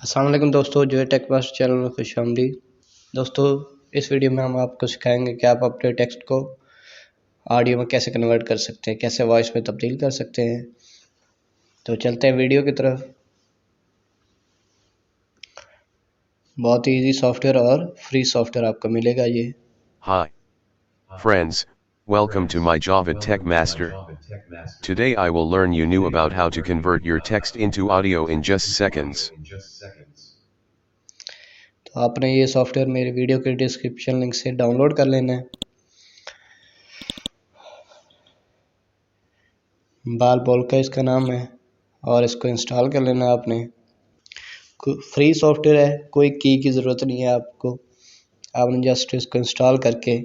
अस्सलाम वालेकुम दोस्तों, जो है टेकबास्ट चैनल में खुशामदीद। दोस्तों, इस वीडियो में हम आपको सिखाएंगे कि आप अपने टेक्स्ट को ऑडियो में कैसे कन्वर्ट कर सकते हैं, कैसे वॉइस में तब्दील कर सकते हैं। तो चलते हैं वीडियो की तरफ। बहुत ही ईजी सॉफ्टवेयर और फ्री सॉफ्टवेयर आपको मिलेगा ये। Hi, friends, welcome to my Java Tech Master. Today I will learn you new about how to convert your text into audio in just seconds. तो आपने ये सॉफ्टवेयर मेरे वीडियो के description link से download कर लेना है। बाल बोल का इसका नाम है और इसको इंस्टॉल कर लेना है आपने। फ्री सॉफ्टवेयर है, कोई की ज़रूरत नहीं है आपको। आपने जस्ट इसको इंस्टॉल करके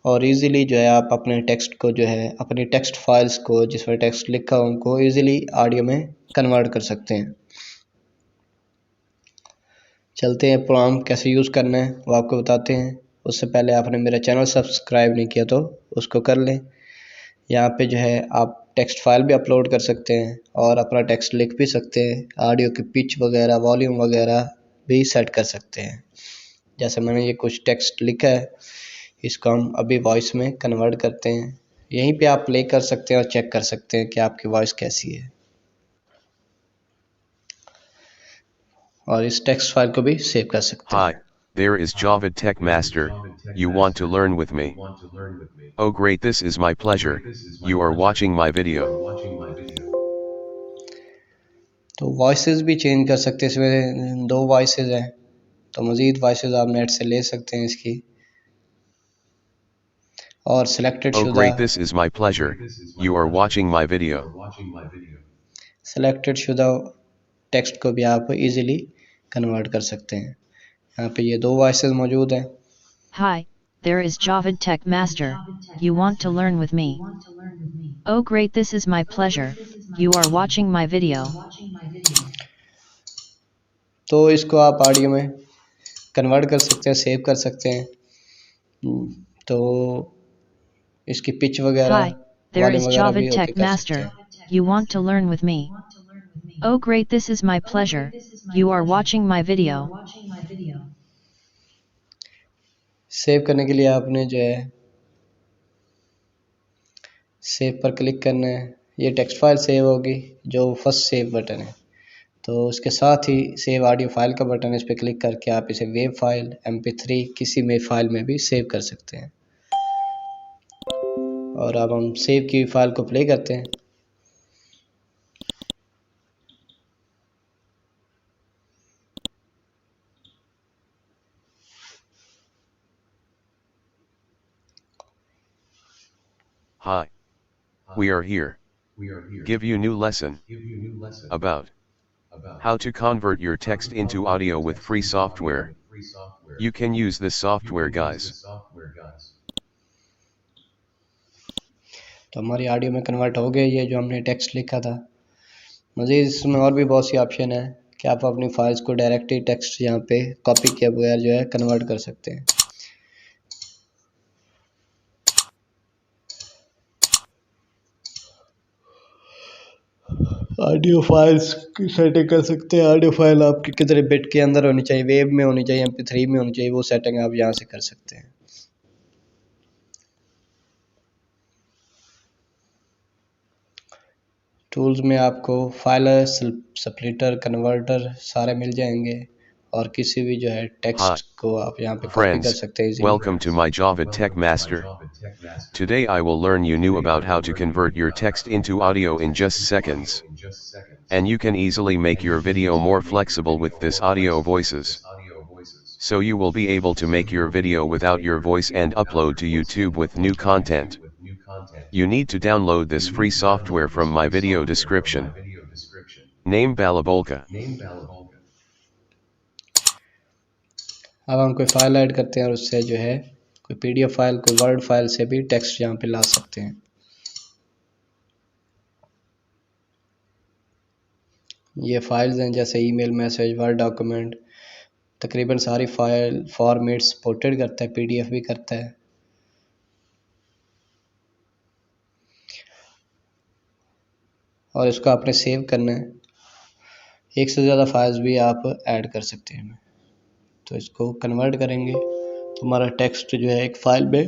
और इजीली जो है आप अपने टेक्स्ट को जो है अपनी टेक्स्ट फाइल्स को जिसमें टेक्स्ट लिखा हो उनको इजीली ऑडियो में कन्वर्ट कर सकते हैं। चलते हैं प्रोग्राम कैसे यूज़ करना है वो आपको बताते हैं। उससे पहले आपने मेरा चैनल सब्सक्राइब नहीं किया तो उसको कर लें। यहाँ पे जो है आप टेक्स्ट फाइल भी अपलोड कर सकते हैं और अपना टेक्स्ट लिख भी सकते हैं। ऑडियो की पिच वगैरह वॉल्यूम वगैरह भी सेट कर सकते हैं। जैसे मैंने ये कुछ टेक्स्ट लिखा है, इसको हम अभी वॉइस में कन्वर्ट करते हैं। यहीं पे आप प्ले कर सकते हैं और चेक कर सकते हैं कि आपकी वॉइस कैसी है, और इस टेक्स्ट फाइल को भी सेव कर सकते Hi, हैं। there is Java Tech Master. You want to learn with me? Oh great, this is my pleasure. You are watching my video. तो वॉइसेस भी चेंज कर सकते हैं। इसमें 2 वॉइसेस हैं, तो मज़ीद वॉइसेस आप नेट से ले सकते हैं इसकी। और सिलेक्टेड Oh शुदा great, this is my pleasure. You are watching my video. Selected शुदा टेक्स्ट को भी आप इजीली कन्वर्ट कर सकते हैं। यहाँ पे ये 2 वॉइसेस मौजूद हैं। Hi, there is Java Tech Master. You want to learn with me? Oh great, this is my pleasure. You are watching my video. तो इसको आप ऑडियो में कन्वर्ट कर सकते हैं, सेव कर सकते हैं। तो इसकी पिच वगैरह Hi, there वॉल्यूम is वगैरह Java भी ओके Tech कर सकते Master. हैं। You want to learn with me? Oh great, this is my pleasure. You are watching my video. Save करने के लिए आपने जो है सेव पर क्लिक करना है। ये टेक्स्ट फाइल सेव होगी, जो फर्स्ट सेव बटन है। तो उसके साथ ही सेव ऑडियो फाइल का बटन है, इस पर क्लिक करके आप इसे वेब फाइल MP3 किसी में फाइल में भी सेव कर सकते हैं। और अब हम सेव की फाइल को प्ले करते हैं। Hi, we are here. Give you new lesson about how to convert your text into audio with free software. You can use this software, guys. तो हमारी ऑडियो में कन्वर्ट हो गया ये जो हमने टेक्स्ट लिखा था। मज़ीद इसमें और भी बहुत सी ऑप्शन है कि आप अपनी फाइल्स को डायरेक्टली टेक्स्ट यहाँ पे कॉपी किए बगैर जो है कन्वर्ट कर सकते हैं। ऑडियो फाइल्स की सेटिंग कर सकते हैं। ऑडियो फाइल आपकी कितने बिट के अंदर होनी चाहिए, वेब में होनी चाहिए, MP3 में होनी चाहिए, वो सेटिंग आप यहाँ से कर सकते हैं। टूल्स में आपको फाइलर, स्प्लिटर, कन्वर्टर सारे मिल जाएंगे और किसी भी जो है Hi, टेक्स्ट को आप यहाँ पे कॉपी कर friends, सकते हैं easily. welcome to my Java Tech Master. Today I will learn you new about how to convert your text into audio in just seconds. And you can easily make your video more flexible with this audio voices. So you will be able to make your video without your voice and upload to YouTube with new content. You need to download this free software from my video description. Name Balabolka. अब हम कोई file add करते हैं और उससे जो है कोई PDF फाइल, कोई वर्ड फाइल से भी टेक्स्ट यहाँ पे ला सकते हैं। ये फाइल्स हैं जैसे ईमेल, मैसेज, वर्ड डॉक्यूमेंट, तकरीबन सारी फाइल फॉर्मेट सपोर्टेड करता है, PDF भी करता है। और इसको आपने सेव करना है। एक से ज़्यादा फाइल्स भी आप ऐड कर सकते हैं। तो इसको कन्वर्ट करेंगे तो हमारा टेक्स्ट जो है एक फाइल में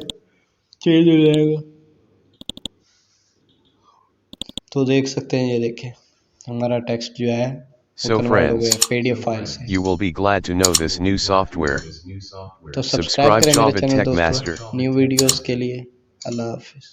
चेंज हो जाएगा। तो देख सकते हैं, ये देखें हमारा टेक्स्ट जो है वो So कन्वर्ट हो गया friends, PDF फाइल से। you will be glad to know this new software. तो सब्सक्राइब Subscribe करें मेरे Java चैनल Tech दोस्तों Master. न्यू वीडियोस के लिए। अल्लाह हाफिज़।